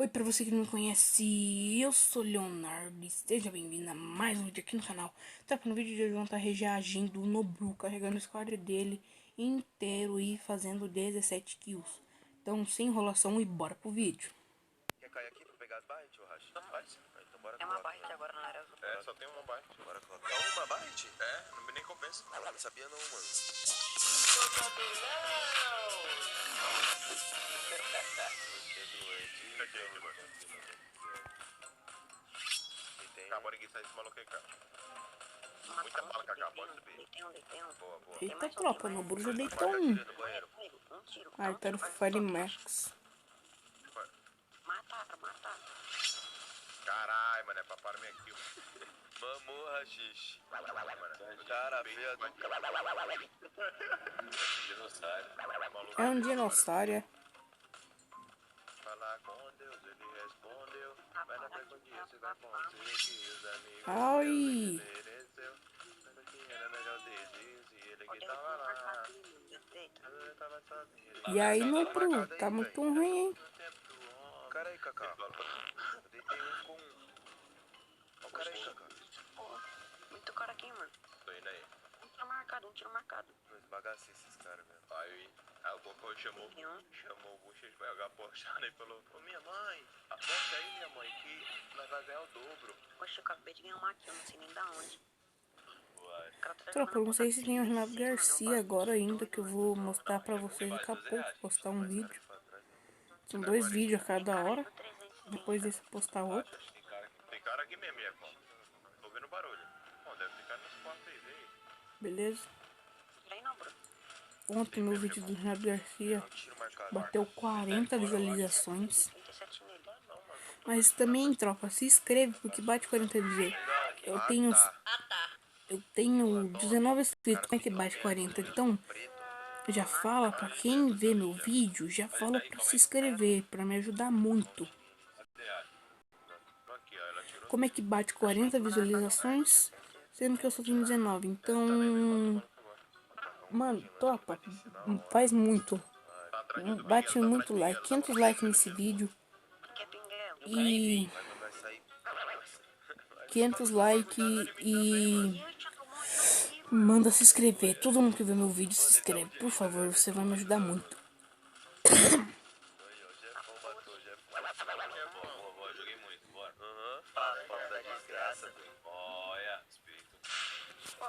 Oi, pra você que não me conhece, eu sou Leonardo e seja bem-vindo a mais um vídeo aqui no canal. Então, no vídeo de hoje vamos estar reagindo no Bru, carregando o squad dele inteiro e fazendo 17 kills. Então, sem enrolação e bora pro vídeo. Quer cair aqui pra pegar as bytes, ou Racha? Então bora É uma byte agora na área azul. É, só tem uma byte. Bora colocar. É uma byte? É, nem compensa. Não sabia não, mano. Acabou ninguém sair desse maluco aí, cara. Muita bala que acabou de subir. Deitei um. Boa, boa. Eita, tropa, no Bru já deitou um. Arthur Fire Max. Mataram. Caralho, mano, é pra parar minha kill. Mamou, Rachixe. Mano, Cara feia do... dinossauro. É um dinossauro. Falar com Deus, ele respondeu. Vai na perguntinha se vai conseguir os amigos. Ai. Ele mereceu. Sendo que era melhor desistir. Ele que tava lá. Ele tava sozinho. E aí, no Bru, tá muito ruim, hein? Cara aí, Kaká. Eu deitei um com um. Olha o cara aí, Kaká. Muito cara aqui, mano. Tô indo aí. Um tiro marcado. Não esbagacei esses caras, velho. Aí o Bocão chamou o Bucha pra jogar apostar e falou: ô minha mãe, aposta aí minha mãe que nós vamos ganhar o dobro. Poxa, eu acabei de ganhar uma kill, não sei nem da onde. Tropa, eu não sei se tem o Renato Garcia agora ainda, que eu vou mostrar pra vocês daqui a pouco, postar um vídeo. São 2 vídeos a cada hora, depois desse postar outro. Tem cara aqui mesmo, minha irmã. Tô ouvindo barulho. Bom, deve ficar nos quartos aí, vem. Beleza? Aí não, bro. Ontem meu vídeo do Renato Garcia Tiro marcado. bateu 40 visualizações. 37 nele. Mas também, tropa, se inscreve, porque bate 40 visualizações. Eu tenho 19 inscritos, como é que bate 40? Então, já fala pra quem vê meu vídeo, já fala pra se inscrever, pra me ajudar muito. Como é que bate 40 visualizações, sendo que eu só tenho 19? Então, mano, tropa, faz muito. Bate muito like, 500 likes nesse vídeo. E 500 likes e manda se inscrever. Todo mundo que vê meu vídeo se inscreve, por favor, você vai me ajudar muito. Eu joguei muito, bora. Fala da desgraça. Olha, espírito.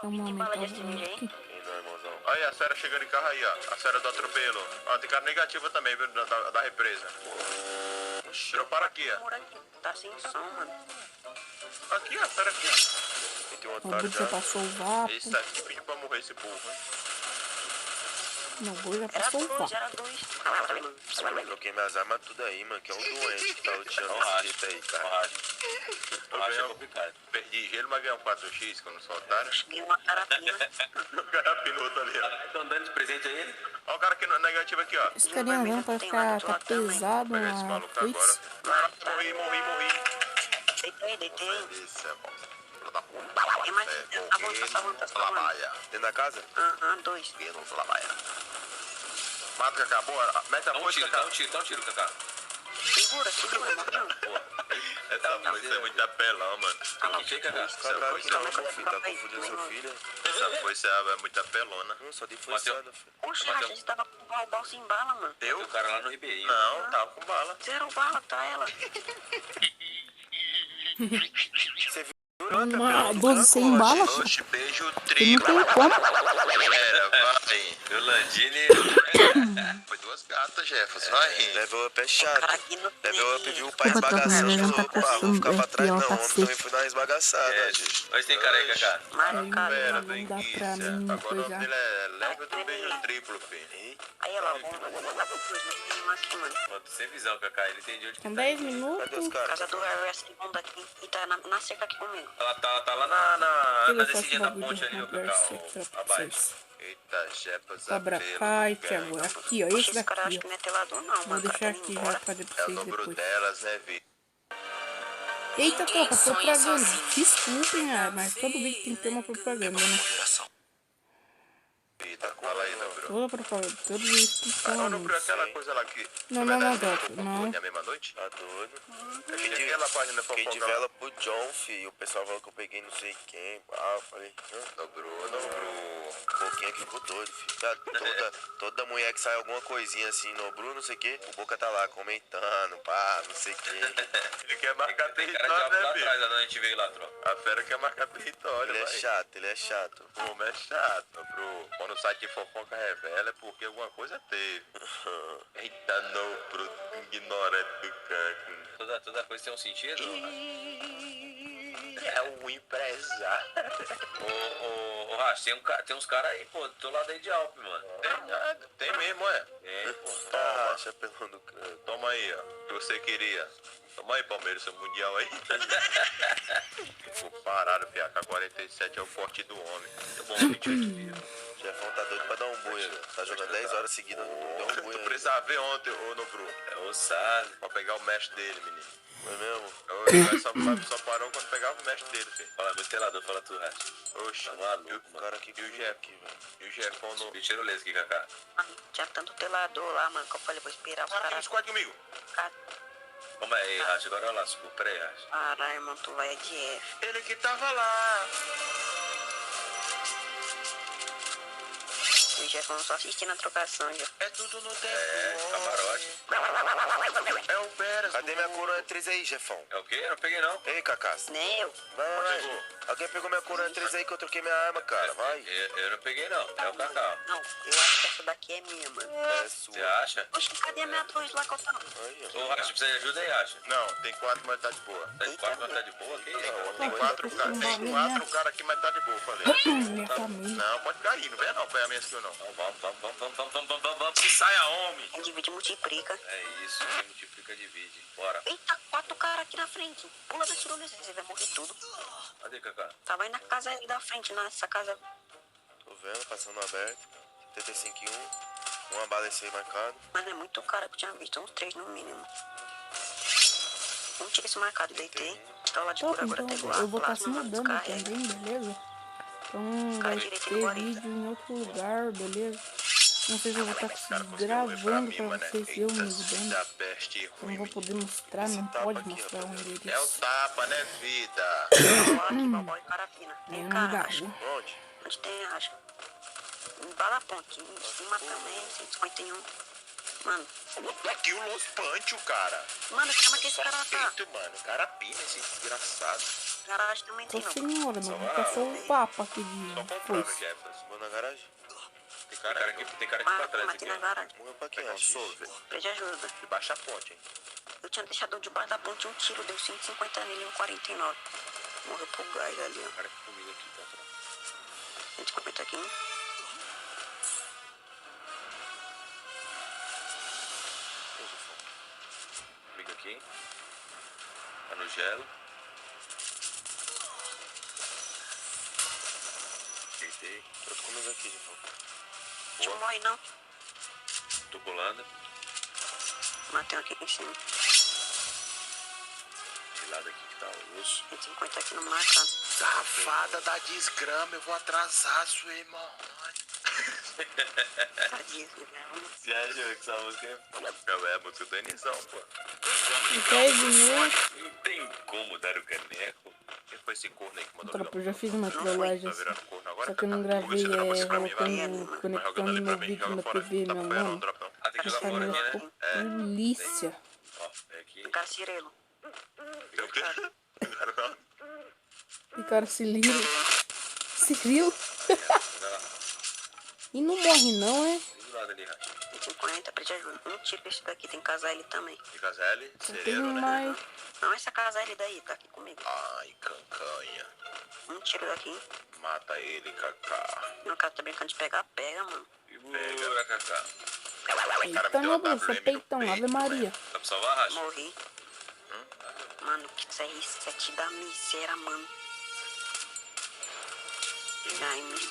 Vamos aumentar o volume aqui. E não, irmãozão. Olha a Sera chegando em carro aí, ó. A Sera do atropelo. Ó, tem cara negativa também, viu? Da represa. Tirou para aqui, ó. Tá sem som, mano. Aqui, ó, Sera aqui, ó. E tem um O otário Bru já já. passou o vapo. Esse aqui pediu pra morrer esse burro, hein? Não, o Bru já Era passou o dois, vapo. era dois. Troquei minhas armas tudo aí, mano. Que é um doente que tá luteando desse jeito aí, cara. Eu ganhei complicado. Perdi gelo, mas ganhei um 4x quando soltaram. Ganhei uma carapina. O cara piloto ali, ó. Estão dando de presente a ele? Ó o cara aqui negativo aqui, ó. Esse carinha andando pra ficar tá pesado Pega esse na maluco agora. Twitch. Morri. Deitei. Isso é bom. Filho da puta. Tem mais. Avança. Labaia. Dentro da casa? Dois. Pelos labaia. Mata, Cacá. Boa. Mete a força, Cacá. Dá um tiro, Cacá. Segura, morreu. Essa força é muito apelão, mano. Que Cacá? Caralho, que não, meu filho. Tá confundindo seu filho? Essa força é muito apelona. Não, só de forçada, filho. Poxa, a gente tava com o bal sem bala, mano. Eu? O cara lá no Ribeirinho. Não, tava com bala. 0 bala, tá ela. Uma 12 sem bala, filho. Oxe, beijo Não triplo. tem como. Era, vai. O Landini. Foi 2 gatas, Jefferson. Vai. Level up é chato. Cara, aqui não tem. Level up viu o pai Desculpa, tropa, esbagaçando. minha Falou, tá opa, vou coçando, ficar pra trás ela não. tá Homem também seca. fui dar uma esbagaçada, gente. Hoje tem cara aí, Cacá. Marcado. Não dá pra mim Agora o nome coisar. dele é Leva do Beijo Triplo, filho. Aí ela volta. Aqui, mano. Mano, tô sem visão, Cacá. Ele entendeu de que Com tá. 10 Cadê os minutos. caras? Casa do Harry é a segunda aqui. E tá na cerca aqui comigo. Ela tá lá na Eu faço descidinha da bagulho ponte ali, na o Cacá. Garcia pra Abaixo. vocês. Eita, Jefferson. Cobra Kite agora. Aqui, ó. Esse Esse cara daqui, acho que ó. não é telador, não, Vou mano. deixar aqui já pra É o vocês número depois. delas, né, Vi? Eita, tropa, propaganda. Desculpem, mas todo vídeo tem que ter uma propaganda, né? Eita, fala aí, meu bro. toda a propaganda, todos isso que são Eu não viu aquela Sim. coisa lá que... Não, na não, não, verdade, Doc, ficou não. tudo na mesma noite? Tá doido. Quem de aquela página Fiquei de fofoca lá? vela pro John, fi. O pessoal falou que eu peguei não sei quem. Ah, eu falei, Dobrou. o Boquinha que ficou doido, fi. Tá, toda mulher que sai alguma coisinha assim no Bruno, não sei o que, o Boca tá lá comentando, pá, não sei o que. Ele quer marcar Tem cara de território, alto lá né, filho? atrás, a gente veio lá, troca. A fera quer marcar território, Ele é vai. chato, ele é chato. O homem é chato, bro. Quando o site de fofoca revela é porque alguma coisa teve. Eita, não, bro. Ignorante do canto. Toda coisa tem um sentido? É um empresário. Ô, Racho, tem uns caras aí, pô, do teu lado aí de Alpe, mano. Tem nada. Tem mesmo, é. É, pô. Toma. Racha pelo canto. Toma aí, ó. O que você queria. Toma aí, Palmeiras, seu mundial aí. Ficou parado, fi. AK-47 é o forte do homem. Tá bom, 28 dias. Jefão tá doido pra dar um buia, velho. Tá jogando 10 horas seguidas, não deu um Tu buia ainda. precisava ver ontem, ô Nobru. É ossado. Pra pegar o mestre dele, menino. Não é mesmo? Ele só parou quando pegava o mestre dele, filho. Fala, meu telador, fala tu, Racho. Oxi. Tá maluco, E o O cara aqui E o que Jeff? aqui, velho. E o Jefão no... Bicho tirolesa aqui, Kaká. Mano, tinha tanto telador lá, mano, que eu falei, vou esperar os Cara, tem um caras. squad comigo. Calma aí, Racho, agora eu lasco. Pera aí, Racho. Caralho, mano, tu vai de F. Ele que tava lá. O Jefão só assistindo a trocação, já. É tudo no tempo. É, camarote. É o Peras. Cadê minha coroa 3 aí, Jefão? É o quê? Eu não peguei, não. Ei, Cacaça. Nem eu. Vai. Pegou. Alguém pegou minha coroa 3 aí que eu troquei minha arma, cara. Vai. Eu não peguei, não. É o Kaká. Não, eu acho que essa daqui é minha, mano. É Você sua. acha? Oxe, cadê a minha torre lá que eu tava? Aí, Ô, Racho, precisa de ajuda aí, Racho. Não, tem 4, mas tá de boa. Tá de 4, mas tá de boa? Que isso, cara? Tem 4 caras. Tem 4 caras aqui, mas tá de boa, falei. Minha família. Não, pode ficar aí. Não vem não, põe a minha skill não. Então, vamos. Se saia homem. É divide e multiplica. É isso, quem multiplica divide. Bora. Eita, 4 caras aqui na frente. Pula da tirolesa, você vai morrer tudo. Cadê, Kaká? Tava aí na casa ali da frente, nessa casa. Tô vendo, passando aberto. 85 e 1. Uma bala esse aí marcado. Mas é muito cara que eu tinha visto, uns 3 no mínimo. Vamos tirar esse marcado, deitei. Tá lá de Top, cura, agora então tem lá. eu vou estar se plasma, mudando descarrega. também, beleza? Então vai direito ter no 40. vídeo em outro lugar, beleza? Não sei se eu vou estar Cara, gravando pra mano, vocês eu me mudando. Da peste Eu não ruim. vou poder mostrar, não tapa pode aqui, mostrar o rapaziada. É o endereço. tapa, né, vida? Ó, aqui, babó e carapina. É Tem um cara, lugar. acho. Onde? Onde tem, acho. Em Bala Ponte, em cima também, 151. Mano, Aqui o Los Pancho, cara. mano, chama que esse Só cara tá. feito, mano. Carapina, esse desgraçado. Garagem também Só tem, não. senhora, não. Eu sou o papa aqui de Só comprando, foice. Jefferson. Vou na garagem. Tem cara aqui pra trás Mas aqui, tem na ó. garagem. Morreu pra quem, Pegar um acha? solver. Pede ajuda. Debaixo da ponte, hein. Eu tinha deixado debaixo da ponte um tiro, deu 150 nele e um 49. Morreu pro gás ali, ó. Cara aqui comigo aqui, tá? 150 aqui, hein? Comigo aqui. Tá no gelo. Deitei. Outro comigo aqui, Jefão. Não morre não. Tô pulando. Matei um aqui em cima. De lado aqui que tá o osso. 150 aqui no marcado. Safada da desgrama, eu vou atrasar sua irmã. Tadinho, né? Você achou que essa música É a música do Enizão, pô. E 10 minutos. não tem como dar o caneco? Quem foi esse corno aí que mandou Tropa, eu jogar? já fiz uma trollagem Tá assim. virando corno agora? Só que eu não Kaká? gravei, Você joga você pra mim, vai. conectando meu vídeo na TV, Tá meu pra mano. drop, não. Ah, tem que Essa jogar fora minha aqui, né? ficou polícia. Ó, é aqui. O cara Cirelo. Tem o quê? E cara, Cirilo. Cirilo? Joga lá. E não morre não, é? Vem do lado ali, Racha. 150, pede ajuda. Um tiro desse daqui, tem casa L também. De Gazelle, Só tem Cereiro, né? mais. Não, essa casa L daí, tá aqui comigo. Ai, cancanha. Um tiro daqui. Mata ele, Kaká. Meu cara tá brincando de pegar, pega, mano. Segura, Kaká. Eita, meu Deus, seu peitão, Ave Maria. Dá pra salvar, Racha? Morri. Mano, que CR7 da miséria, mano. Jaime.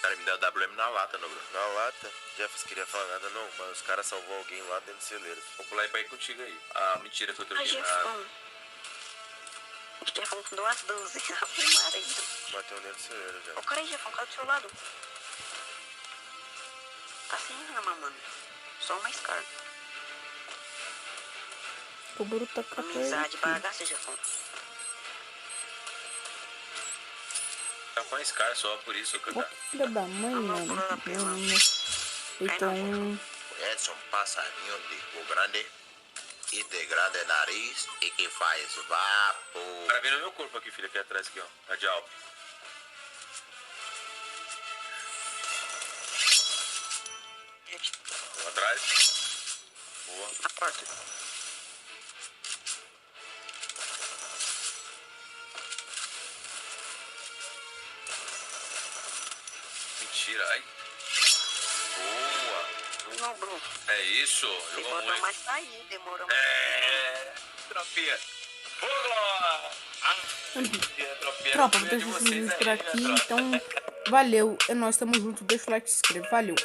Cara, me deu WM na lata, no Bruno. Na lata. Jefferson queria falar nada, não. Mas os caras salvou alguém lá dentro do celeiro. Vou pular aí pra ir contigo aí. Ah, mentira, foi A troquei na... Jefão. O Jefão com 212. Ave Maria. Matei um dentro do celeiro já. O cara aí, Jefão, caiu do seu lado. Tá sem arma, mano. Só uma escada. O Boruto tá capaz. Amizade, bagaça, Jefão. Tá com a Scar só, por isso, Ô, cara. filha da mãe, mano. Então, Conhece um passarinho de cu grande e de grande nariz e que faz vapor. Cara, vem no meu corpo aqui, filho, aqui atrás, aqui, ó. Radial. Vou atrás. Boa. A porta. Mentira, ai. Boa. Não, Bruno. É isso. Jogou Demorou muito. mais sair, demorou mais. É. Tropinha. Boa. Tropinha. tropa, vou deixar esse vídeo por aqui. Então, valeu. É nóis, tamo junto. Deixa o like e se inscreve. Valeu.